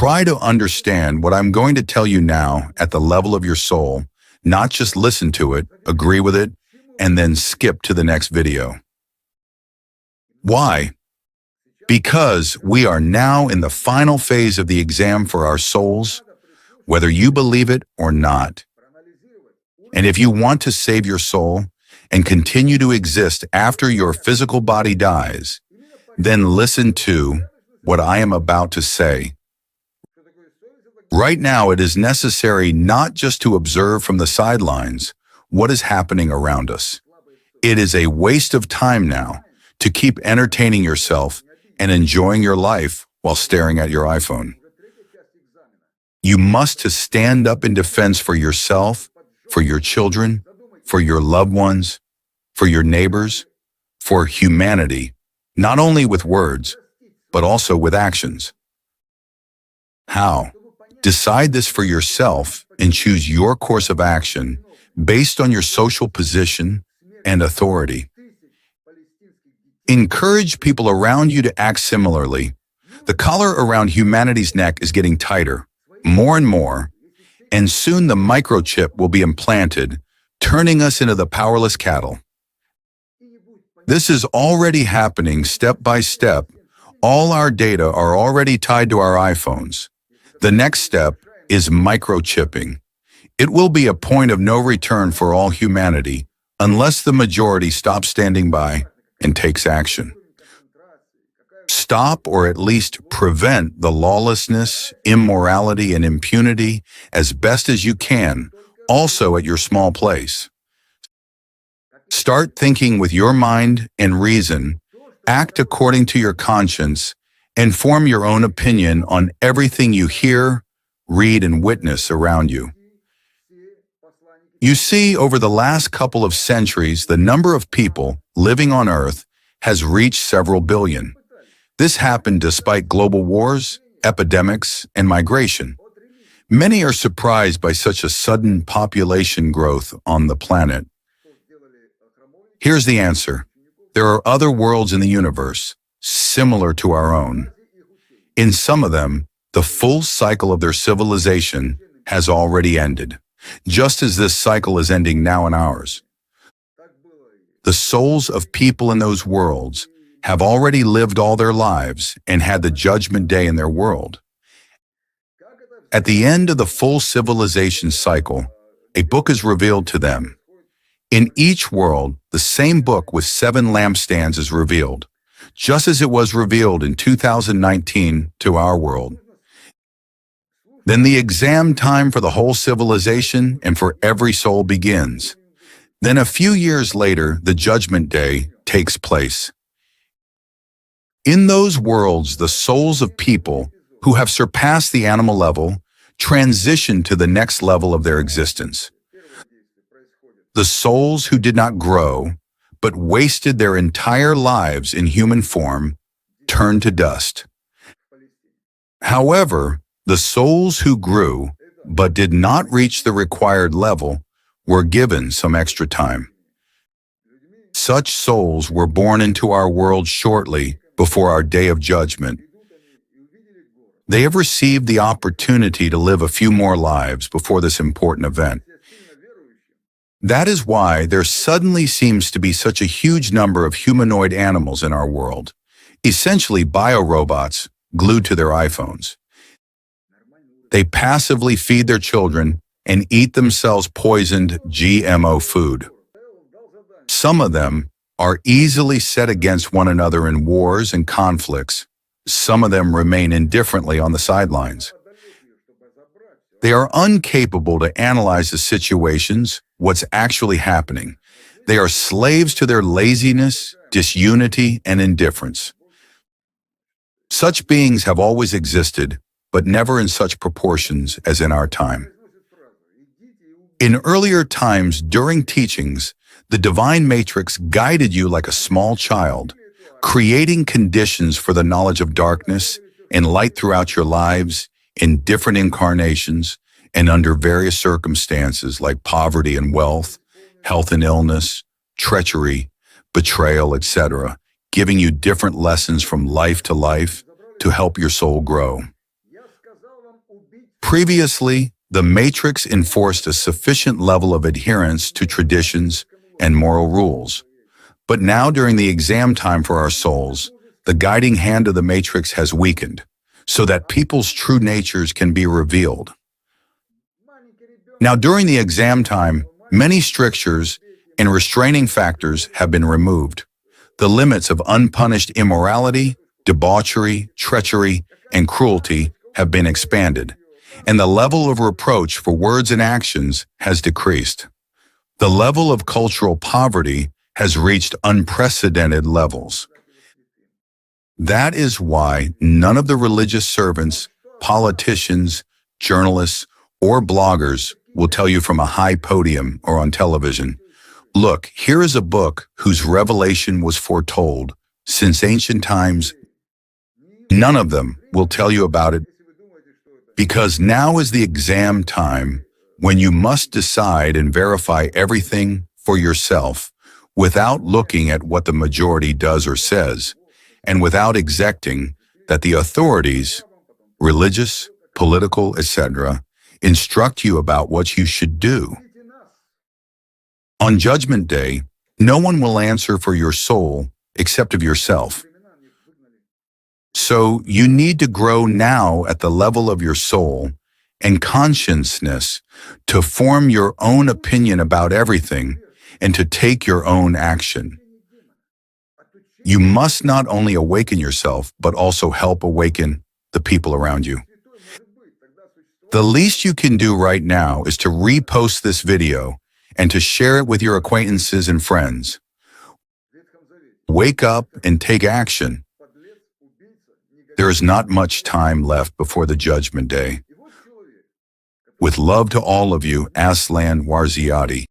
Try to understand what I'm going to tell you now at the level of your soul, not just listen to it, agree with it, and then skip to the next video. Why? Because we are now in the final phase of the exam for our souls, whether you believe it or not. And if you want to save your soul and continue to exist after your physical body dies, then listen to what I am about to say. Right now, it is necessary not just to observe from the sidelines what is happening around us. It is a waste of time now to keep entertaining yourself and enjoying your life while staring at your iPhone. You must stand up in defense for yourself, for your children, for your loved ones, for your neighbors, for humanity, not only with words, but also with actions. How? Decide this for yourself and choose your course of action based on your social position and authority. Encourage people around you to act similarly. The collar around humanity's neck is getting tighter, more and more, and soon the microchip will be implanted, turning us into the powerless cattle. This is already happening step by step. All our data are already tied to our iPhones. The next step is microchipping. It will be a point of no return for all humanity unless the majority stops standing by and takes action. Stop or at least prevent the lawlessness, immorality, and impunity as best as you can, also at your small place. Start thinking with your mind and reason, act according to your conscience, and form your own opinion on everything you hear, read, and witness around you. You see, over the last couple of centuries, the number of people living on Earth has reached several billion. This happened despite global wars, epidemics, and migration. Many are surprised by such a sudden population growth on the planet. Here's the answer. There are other worlds in the universe, similar to our own. In some of them, the full cycle of their civilization has already ended, just as this cycle is ending now in ours. The souls of people in those worlds have already lived all their lives and had the judgment day in their world. At the end of the full civilization cycle, a book is revealed to them. In each world, the same book with 7 lampstands is revealed, just as it was revealed in 2019 to our world. Then the exam time for the whole civilization and for every soul begins. Then a few years later, the judgment day takes place. In those worlds, the souls of people who have surpassed the animal level transition to the next level of their existence. The souls who did not grow, but wasted their entire lives in human form, turn to dust. However, the souls who grew, but did not reach the required level, were given some extra time. Such souls were born into our world shortly before our day of judgment. They have received the opportunity to live a few more lives before this important event. That is why there suddenly seems to be such a huge number of humanoid animals in our world, essentially biorobots glued to their iPhones. They passively feed their children and eat themselves poisoned GMO food. Some of them are easily set against one another in wars and conflicts. Some of them remain indifferently on the sidelines. They are incapable to analyze the situations, what's actually happening. They are slaves to their laziness, disunity, and indifference. Such beings have always existed, but never in such proportions as in our time. In earlier times, during teachings, the divine matrix guided you like a small child, creating conditions for the knowledge of darkness and light throughout your lives in different incarnations and under various circumstances like poverty and wealth, health and illness, treachery, betrayal, etc., giving you different lessons from life to help your soul grow. Previously, the Matrix enforced a sufficient level of adherence to traditions and moral rules. But now, during the exam time for our souls, the guiding hand of the Matrix has weakened, so that people's true natures can be revealed. Now, during the exam time, many strictures and restraining factors have been removed. The limits of unpunished immorality, debauchery, treachery, and cruelty have been expanded, and the level of reproach for words and actions has decreased. The level of cultural poverty has reached unprecedented levels. That is why none of the religious servants, politicians, journalists, or bloggers will tell you from a high podium or on television, "Look, here is a book whose revelation was foretold since ancient times." None of them will tell you about it, because now is the exam time when you must decide and verify everything for yourself without looking at what the majority does or says, and without exacting that the authorities, religious, political, etc., instruct you about what you should do. On Judgment Day, no one will answer for your soul except of yourself. So you need to grow now at the level of your soul and consciousness to form your own opinion about everything and to take your own action. You must not only awaken yourself, but also help awaken the people around you. The least you can do right now is to repost this video and to share it with your acquaintances and friends. Wake up and take action. There is not much time left before the Judgment Day. With love to all of you, Aslan Warziati.